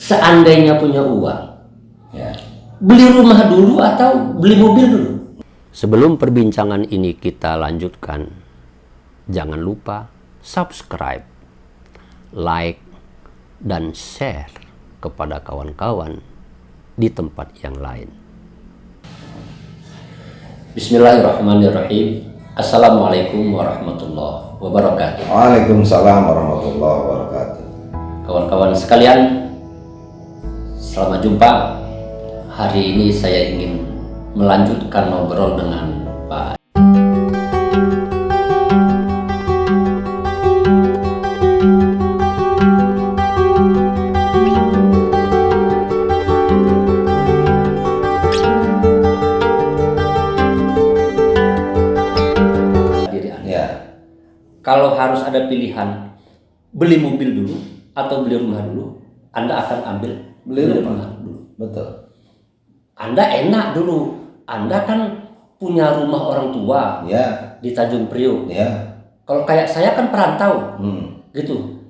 seandainya punya uang, ya, beli rumah dulu atau beli mobil dulu? Sebelum perbincangan ini kita lanjutkan, jangan lupa subscribe, like, dan share kepada kawan-kawan di tempat yang lain. Bismillahirrahmanirrahim. Assalamualaikum warahmatullahi wabarakatuh. Waalaikumsalam warahmatullahi wabarakatuh. Kawan-kawan sekalian, selamat jumpa. Hari ini saya ingin melanjutkan ngobrol dengan Pak Kalau harus ada pilihan beli mobil dulu atau beli rumah dulu, Anda akan ambil Beli rumah dulu. Betul. Anda enak dulu. Anda kan punya rumah orang tua Ya. di Tanjung Priok. Ya. Kalau kayak saya kan perantau, gitu.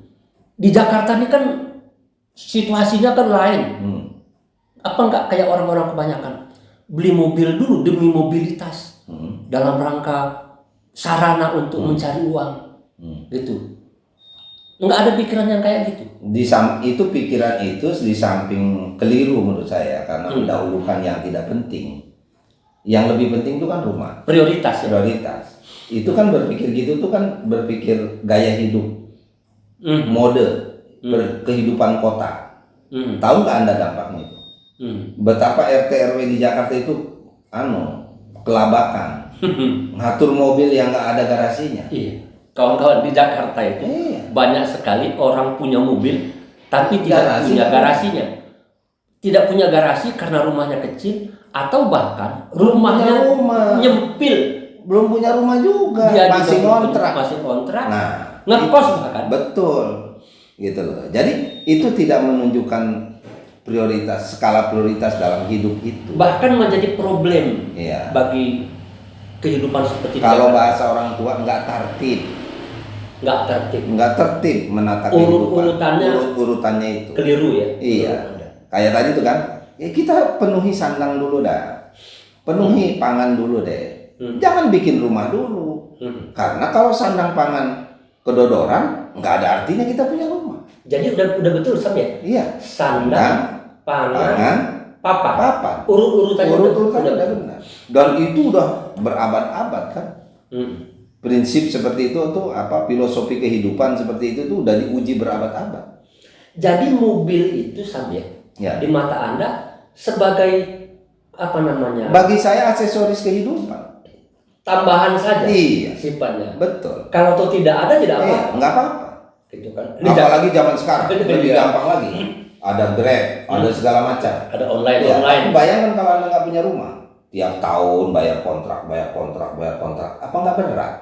Di Jakarta ini kan situasinya kan lain. Apa enggak kayak orang-orang kebanyakan beli mobil dulu demi mobilitas dalam rangka sarana untuk mencari uang. Gitu, nggak ada pikiran yang kayak gitu. Itu pikiran itu di samping keliru menurut saya karena mendahulukan yang tidak penting. Yang lebih penting itu kan rumah. Prioritas. Itu kan berpikir gitu tuh kan berpikir gaya hidup, mode, kehidupan kota. Tahu nggak Anda dampaknya itu? Betapa RT RW di Jakarta itu kelabakan, ngatur mobil yang nggak ada garasinya. Iya. Kawan-kawan di Jakarta itu banyak sekali orang punya mobil tapi tidak punya garasinya. Tidak punya garasi karena rumahnya kecil atau bahkan rumahnya nyempil. Belum punya rumah juga. Dia masih kontrak. Nah, ngekos bahkan. Betul. Gitu loh. Jadi itu tidak menunjukkan skala prioritas dalam hidup itu. Bahkan menjadi problem bagi kehidupan seperti kalau bahasa orang tua nggak tertib menata kehidupan. Urutannya itu keliru ya. Iya. Kayak tadi tuh kan, kita penuhi sandang dulu dah, penuhi pangan dulu deh. Jangan bikin rumah dulu. Karena kalau sandang pangan kedodoran, nggak ada artinya kita punya rumah. Jadi udah betul Sam ya? Iya. Sandang, pangan, papan. Urutannya udah benar. Dan itu udah berabad-abad kan. Prinsip seperti itu tuh filosofi kehidupan seperti itu tuh udah diuji berabad-abad. Jadi mobil itu Sam ya? Di mata Anda sebagai bagi saya aksesoris kehidupan. Tambahan saja. Iya. Sifatnya. Betul. Kalau itu tidak ada tidak apa. Nggak apa-apa. Gitu kan. Apalagi zaman sekarang lebih gampang lagi. Ada Grab, ada segala macam. Ada online. Bayangkan kalau Anda nggak punya rumah, tiap tahun bayar kontrak. Apa nggak berat?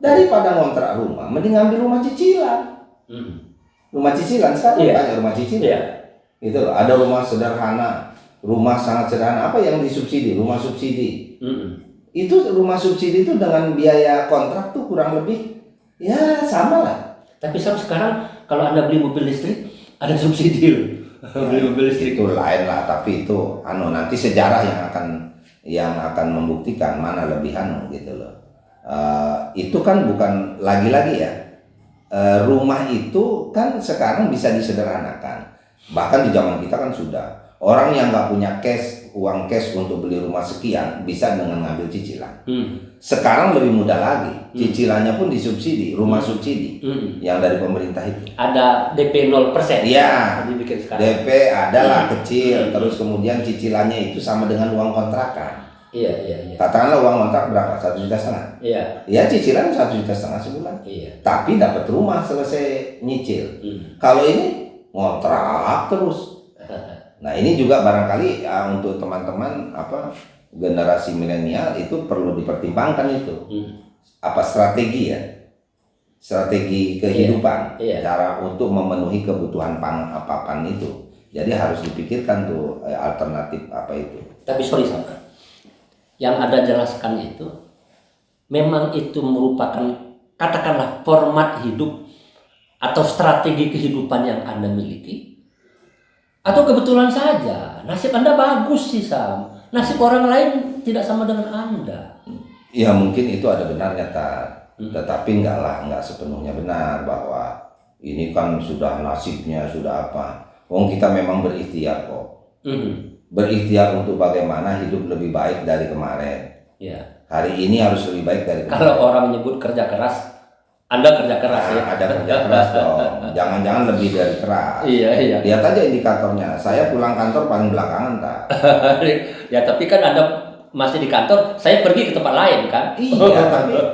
Daripada ngontrak rumah, mending ambil rumah cicilan. Rumah cicilan sekarang banyak rumah cicilan. Itu ada rumah sederhana, rumah sangat sederhana. Apa yang disubsidi? Rumah subsidi. Itu rumah subsidi itu dengan biaya kontrak tuh kurang lebih sama lah. Tapi sekarang kalau Anda beli mobil listrik ada subsidi. Beli mobil listrik itu lain lah, tapi itu nanti sejarah yang akan membuktikan mana lebih gitu loh. Itu kan bukan lagi-lagi rumah itu kan sekarang bisa disederhanakan. Bahkan di zaman kita kan sudah orang yang nggak punya uang cash untuk beli rumah sekian bisa dengan ngambil cicilan. Sekarang lebih mudah lagi, cicilannya pun disubsidi, rumah subsidi yang dari pemerintah itu. Ada DP 0%. Iya. DP adalah kecil, terus kemudian cicilannya itu sama dengan uang kontrakan. Iya. Katakanlah uang kontrak berapa? 1,5 juta. Iya. Ya cicilan 1,5 juta sebulan. Iya. Tapi dapat rumah selesai nyicil. Kalau ini ngontrak terus. Nah ini juga barangkali untuk teman-teman generasi milenial itu perlu dipertimbangkan itu. Strategi kehidupan, cara untuk memenuhi kebutuhan papan itu. Jadi harus dipikirkan tuh alternatif itu. Tapi sorry Sam, yang Anda jelaskan itu memang itu merupakan katakanlah format hidup atau strategi kehidupan yang Anda miliki, Atau kebetulan saja nasib Anda bagus sih Sam. Nasib orang lain tidak sama dengan Anda. Ya mungkin itu ada benarnya tetapi enggak sepenuhnya benar bahwa ini kan sudah nasibnya sudah apa. Wong kita memang berikhtiar kok. Berikhtiar untuk bagaimana hidup lebih baik dari kemarin. Ya. Hari ini harus lebih baik dari kemarin. Kalau orang menyebut kerja keras, Anda kerja keras ya. Ada kerja keras dong. Jangan-jangan lebih dari keras. Iya. Lihat aja indikatornya. Saya pulang kantor paling belakangan Ya tapi kan Anda masih di kantor, saya pergi ke tempat lain kan? Iya,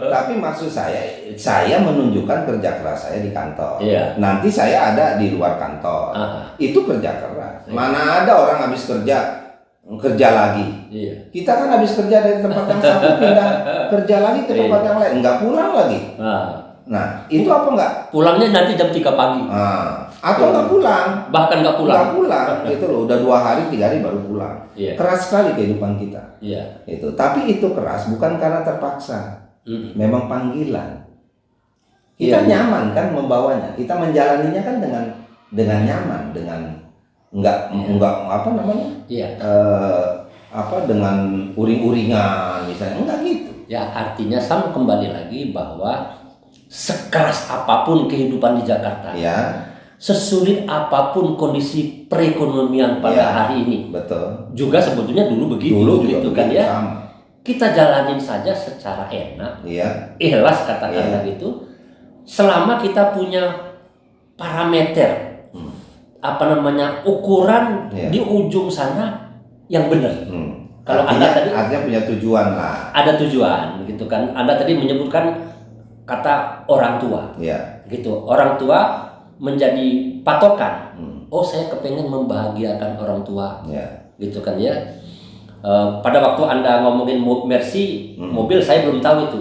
tapi maksud saya menunjukkan kerja keras saya di kantor. Iya. Nanti saya ada di luar kantor. Itu kerja keras. Mana ada orang habis kerja lagi. Iya. Kita kan habis kerja dari tempat yang satu pindah kerja lagi ke tempat yang lain, enggak pulang lagi. Nah, itu apa enggak? Pulangnya nanti jam 3 pagi. Atau enggak pulang. Bahkan enggak pulang. Enggak pulang. Itu loh, udah 2 hari 3 hari baru pulang. Iya. Keras sekali kehidupan kita. Iya. Itu. Tapi itu keras bukan karena terpaksa. Memang panggilan. Kita nyaman kan membawanya. Kita menjalaninya kan dengan nyaman, dengan enggak apa namanya? Iya. Dengan uring-uringan misalnya. Enggak gitu. Ya, artinya Sam kembali lagi bahwa sekeras apapun kehidupan di Jakarta, sesulit apapun kondisi perekonomian pada hari ini, betul. Juga sebetulnya dulu begitu, gitu kan ya. Sama. Kita jalanin saja secara enak, ikhlas katakanlah gitu. Selama kita punya parameter, ukuran di ujung sana yang benar. Kalau Anda tadi artinya punya tujuan lah. Ada tujuan, gitu kan. Anda tadi menyebutkan kata orang tua, gitu. Orang tua menjadi patokan. Oh, saya kepengen membahagiakan orang tua, gitu kan ya. Pada waktu Anda ngomongin Mercy, mobil saya belum tahu itu.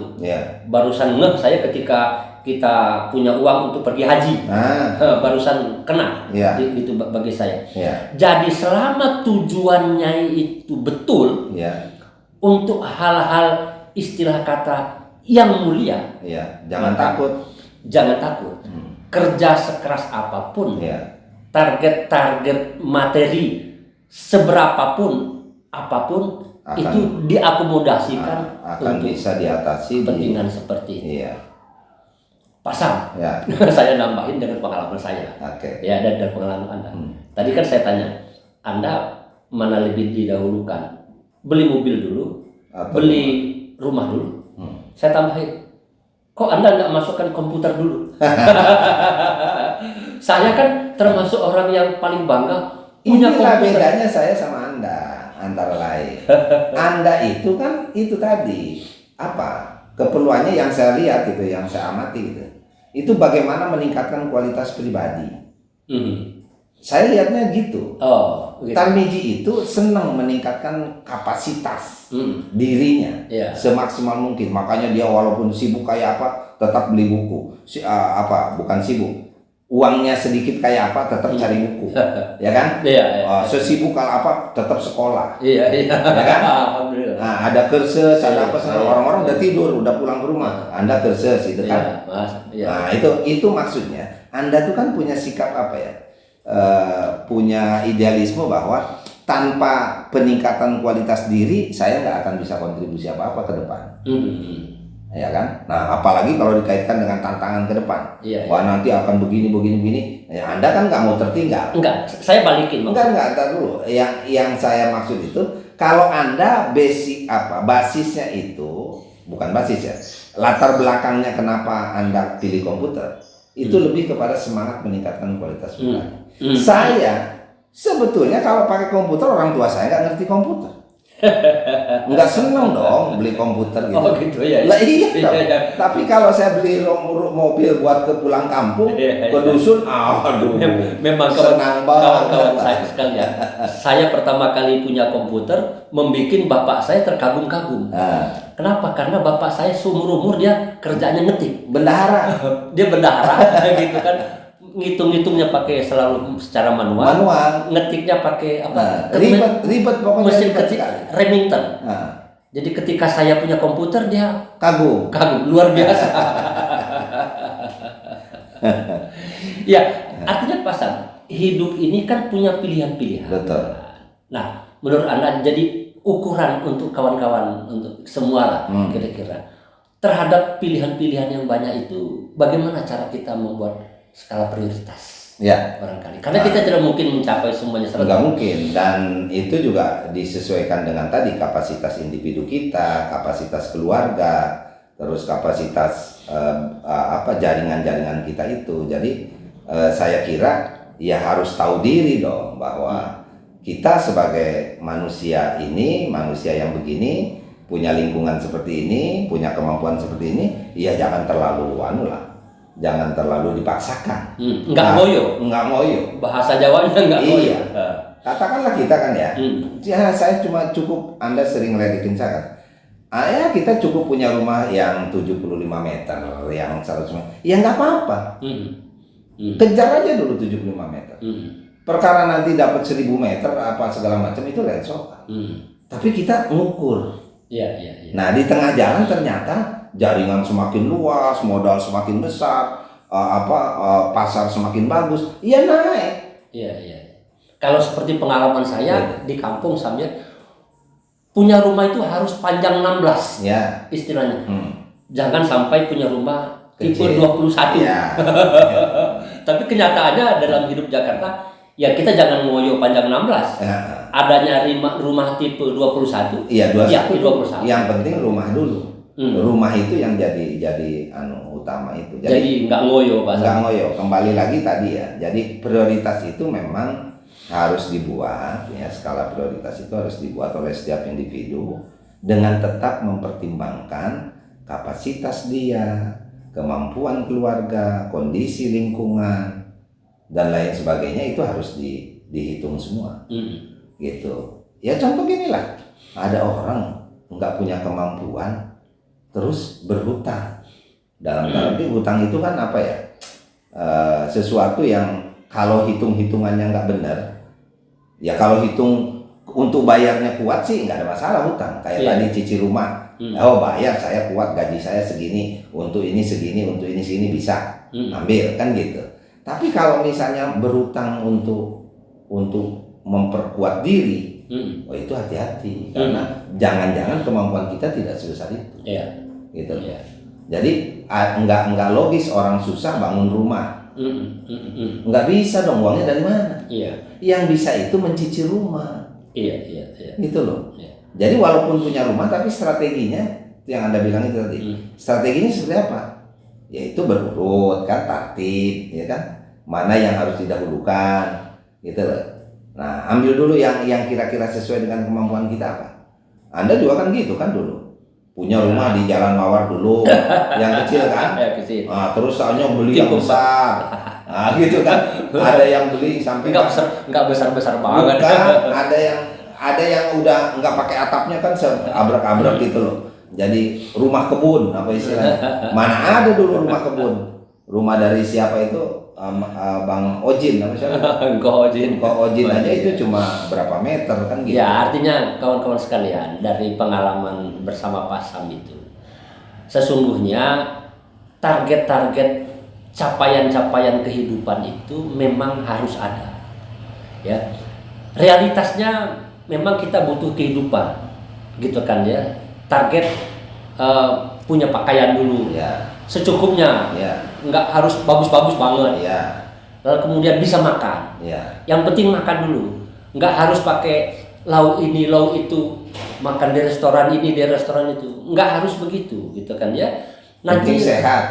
Barusan ngeh saya ketika kita punya uang untuk pergi haji, barusan kena, gitu bagi saya. Jadi selama tujuannya itu betul, untuk hal-hal istilah kata yang mulia, jangan takut. Kerja sekeras apapun, target-target materi seberapapun apapun itu diakomodasikan akan untuk bisa diatasi kepentingan seperti ini. Pasang, Ya. saya nambahin dengan pengalaman saya. Oke. Ya, dan pengalaman Anda. Tadi kan saya tanya, Anda mana lebih didahulukan? Beli mobil dulu, Atau beli rumah dulu? Saya tambahin, kok Anda nggak masukkan komputer dulu? Saya kan termasuk orang yang paling bangga punya Inilah komputer. bedanya saya sama Anda, antara lain. Anda itu kan itu tadi apa? Keperluannya yang saya lihat gitu, yang saya amati gitu. Itu bagaimana meningkatkan kualitas pribadi. Saya lihatnya gitu. Gitu. Tarmiji itu senang meningkatkan kapasitas dirinya semaksimal mungkin. Makanya dia walaupun sibuk kayak apa, tetap beli buku. Bukan sibuk. Uangnya sedikit kayak apa, tetap cari buku. Ya kan? Sesibuk kalau apa, tetap sekolah. Ya kan? Alhamdulillah. Nah, ada kursus, ada apa sana. Orang-orang udah tidur, udah pulang ke rumah. Anda kursus itu kan. Nah, itu maksudnya. Anda tuh kan punya sikap apa ya? Punya idealisme bahwa tanpa peningkatan kualitas diri saya nggak akan bisa kontribusi apa-apa ke depan, ya kan? Nah, apalagi kalau dikaitkan dengan tantangan ke depan, wah nanti akan begini, ya Anda kan nggak mau tertinggal. Enggak, saya balikin. Entar dulu. Yang saya maksud itu kalau Anda basisnya itu bukan basis ya, latar belakangnya kenapa Anda pilih komputer itu lebih kepada semangat meningkatkan kualitas pribadi. Saya sebetulnya kalau pakai komputer, orang tua saya nggak ngerti komputer, nggak seneng dong beli komputer gitu. Oh gitu ya. Lah iya dong. Tapi kalau saya beli mobil buat ke pulang kampung, ke dusun, aduh, memang senang banget. Kawan-kawan saya sekalian. Saya pertama kali punya komputer, membikin bapak saya terkagum-kagum. Kenapa? Karena bapak saya seumur-umur dia kerjanya ngetik. Bendahara. Dia bendahara gitu kan. Ngitung-ngitungnya pakai selalu secara manual. Ngetiknya pakai apa? Ribet pokoknya. Mesin ketik Remington. Jadi ketika saya punya komputer dia kagum luar biasa. Ya, artinya pasang. hidup ini kan punya pilihan-pilihan. Betul. Nah, menurut Anda jadi ukuran untuk kawan-kawan, untuk semua lah kira-kira terhadap pilihan-pilihan yang banyak itu, bagaimana cara kita membuat skala prioritas? Ya, Barangkali karena kita tidak mungkin mencapai semuanya. nggak mungkin, dan itu juga disesuaikan dengan tadi kapasitas individu kita, kapasitas keluarga, terus kapasitas jaringan-jaringan kita itu. Jadi saya kira ya harus tahu diri dong bahwa kita sebagai manusia ini, manusia yang begini, punya lingkungan seperti ini, punya kemampuan seperti ini, ya jangan terlalu jangan terlalu dipaksakan. Enggak ngoyo. Enggak ngoyo. Bahasa Jawanya enggak ngoyo. Iya. Katakanlah kita kan ya, ya saya cuma cukup, Anda sering ngeledekin saya kan, ya kita cukup punya rumah yang 75 meter, yang 100 meter, ya nggak apa-apa. Kejar aja dulu 75 meter. Perkara nanti dapat 1000 meter apa segala macam itu lain soal. Tapi kita ngukur. Iya. Nah di tengah jalan ternyata jaringan semakin luas, modal semakin besar, pasar semakin bagus, ya naik. Iya. Kalau seperti pengalaman saya di kampung sambil punya rumah itu harus panjang 16, ya istilahnya. Jangan sampai punya rumah tipe kecil. 21. Ya. Tapi kenyataannya dalam hidup Jakarta, ya kita jangan ngoyo panjang 16. Ya. Adanya rumah tipe 21. Iya 21. Ya, 21. Yang penting rumah dulu. Rumah itu yang jadi utama itu. Jadi nggak ngoyo Pak. Nggak ngoyo. Kembali lagi tadi ya. Jadi prioritas itu memang harus dibuat ya, skala prioritas itu harus dibuat oleh setiap individu dengan tetap mempertimbangkan kapasitas dia, kemampuan keluarga, kondisi lingkungan dan lain sebagainya, itu harus dihitung semua. Gitu. Ya contoh gini lah, ada orang nggak punya kemampuan terus berhutang. Dalam arti hutang itu kan apa ya, sesuatu yang kalau hitung-hitungannya nggak benar, ya kalau hitung untuk bayarnya kuat sih nggak ada masalah hutang. Kayak tadi cicil rumah, oh bayar saya kuat, gaji saya segini, untuk ini segini, untuk ini segini bisa ambil kan gitu. Tapi kalau misalnya berhutang untuk memperkuat diri, oh itu hati-hati, karena jangan-jangan kemampuan kita tidak sebesar itu. Gitu. Jadi nggak logis orang susah bangun rumah. Nggak bisa dong, uangnya dari mana? Yang bisa itu mencicil rumah. Gitu loh. Jadi walaupun punya rumah, tapi strateginya yang Anda bilang itu tadi, strateginya seperti apa? Yaitu berurut kan, tertib, ya kan? Mana yang harus didahulukan, gitu loh. Nah, ambil dulu yang kira-kira sesuai dengan kemampuan kita apa. Anda juga kan gitu kan dulu. Punya rumah di Jalan Mawar dulu, yang kecil kan? Kecil. Nah, terus soalnya beli yang besar. Nah, gitu kan. Ada yang beli sampai nggak besar-besar banget. Bukan, ada yang udah nggak pakai atapnya kan, seabrak-abrak gitu loh. Jadi rumah kebun apa istilahnya? Mana ada dulu rumah kebun? Rumah dari siapa itu? Bang Ojin apa siapa? Ko Ojin aja itu cuma berapa meter kan gitu. Ya, artinya kawan-kawan sekalian, dari pengalaman bersama Pak Sam itu, sesungguhnya target-target capaian-capaian kehidupan itu memang harus ada. Ya. Realitasnya memang kita butuh kehidupan. Gitu kan ya. Target punya pakaian dulu. Secukupnya. Nggak harus bagus-bagus banget. Lalu kemudian bisa makan. Yang penting makan dulu. Nggak harus pakai lauk ini, lauk itu, makan di restoran ini, di restoran itu. Nggak harus begitu, gitu kan ya. Nanti penting sehat.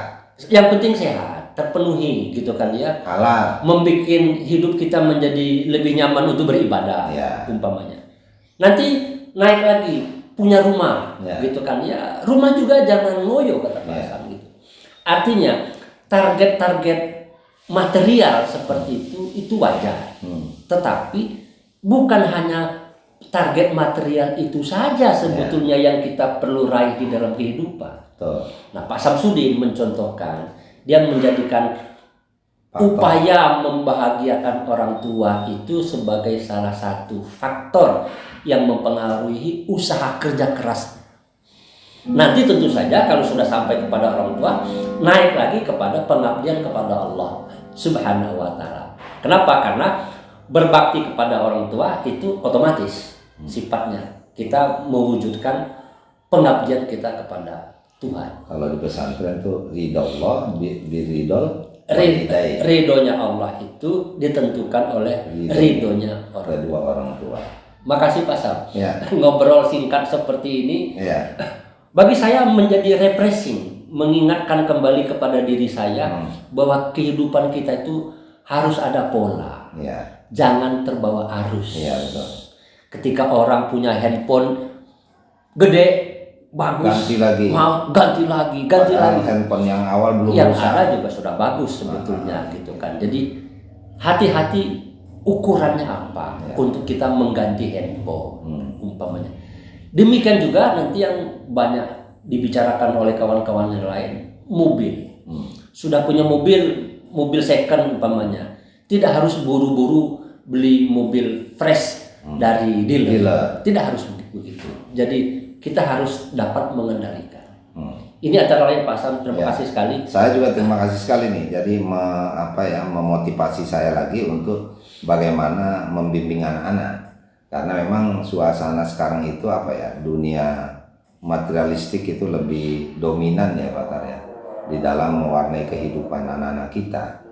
Yang penting sehat, terpenuhi, gitu kan ya. Halal. Membikin hidup kita menjadi lebih nyaman untuk beribadah, umpamanya. Nanti naik lagi, punya rumah, gitu kan ya. Rumah juga jangan ngoyo, kata Pak Sam, gitu. Artinya target-target material seperti itu wajar. Tetapi bukan hanya target material itu saja sebetulnya yang kita perlu raih di dalam kehidupan. Nah, Pak Samsudin mencontohkan, dia menjadikan upaya membahagiakan orang tua itu sebagai salah satu faktor yang mempengaruhi usaha kerja keras. Nanti tentu saja kalau sudah sampai kepada orang tua, naik lagi kepada pengabdian kepada Allah Subhanahu wa Ta'ala. Kenapa? Karena berbakti kepada orang tua itu otomatis sifatnya kita mewujudkan pengabdian kita kepada Tuhan. Kalau di pesantren tuh ridho Allah, biridol walidayni. Ridhonya Allah itu ditentukan oleh ridhonya Kedua orang tua. Makasih Pak Sam. Ya. Ngobrol singkat seperti ini Ya. bagi saya menjadi refreshing, mengingatkan kembali kepada diri saya bahwa kehidupan kita itu harus ada pola. Ya. Jangan terbawa arus. Iya, betul. Ketika orang punya handphone gede, bagus, ganti lagi. Padahal handphone yang awal belum Yang rusak. ada juga sudah bagus sebetulnya gitu kan. Jadi hati-hati ukurannya apa untuk kita mengganti handphone umpamanya. Demikian juga nanti yang banyak dibicarakan oleh kawan-kawan yang lain, mobil. Sudah punya mobil second umpamanya. Tidak harus buru-buru beli mobil fresh dari dealer. Tidak harus begitu. Jadi kita harus dapat mengendalikan. Ini antara lain Pak Sam, terima kasih sekali. Saya juga terima kasih sekali nih. Jadi memotivasi saya lagi untuk bagaimana membimbing anak-anak. Karena memang suasana sekarang itu dunia materialistik itu lebih dominan ya Pak Tar ya. Di dalam mewarnai kehidupan anak-anak kita.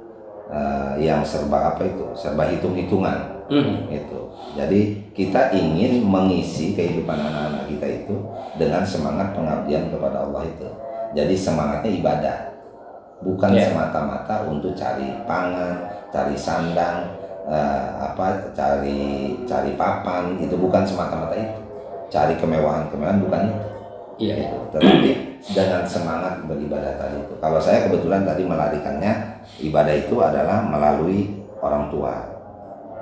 Yang serba serba hitung-hitungan itu. Jadi kita ingin mengisi kehidupan anak-anak kita itu dengan semangat pengabdian kepada Allah itu. Jadi semangatnya ibadah, bukan semata-mata untuk cari pangan, cari sandang, cari papan, itu bukan semata-mata itu. Cari kemewahan-kemewahan bukan itu. Iya. Tetapi dengan semangat beribadah tadi itu. Kalau saya kebetulan tadi melarikannya ibadah itu adalah melalui orang tua.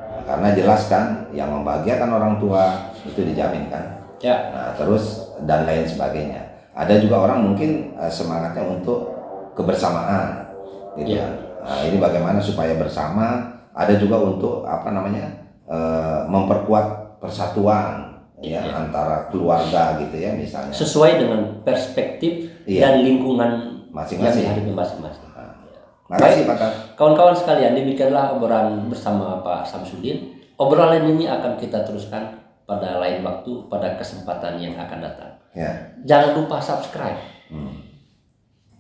Nah, karena jelas kan yang membahagiakan orang tua itu dijamin kan. Ya. Nah, terus dan lain sebagainya. Ada juga orang mungkin semangatnya untuk kebersamaan gitu kan. Nah, ini bagaimana supaya bersama, ada juga untuk memperkuat persatuan antara keluarga gitu ya misalnya. Sesuai dengan perspektif dan lingkungan masing-masing. yang dihadapi masing-masing. Makasih Pak Tar. Kawan-kawan sekalian, demikianlah obrolan bersama Pak Samsudin. Obrolan ini akan kita teruskan pada lain waktu, pada kesempatan yang akan datang. Ya. Jangan lupa subscribe.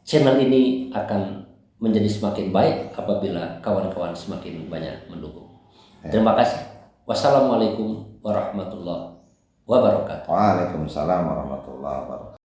Channel ini akan menjadi semakin baik apabila kawan-kawan semakin banyak mendukung. Terima kasih. Wassalamualaikum warahmatullahi wabarakatuh. Waalaikumsalam warahmatullahi wabarakatuh.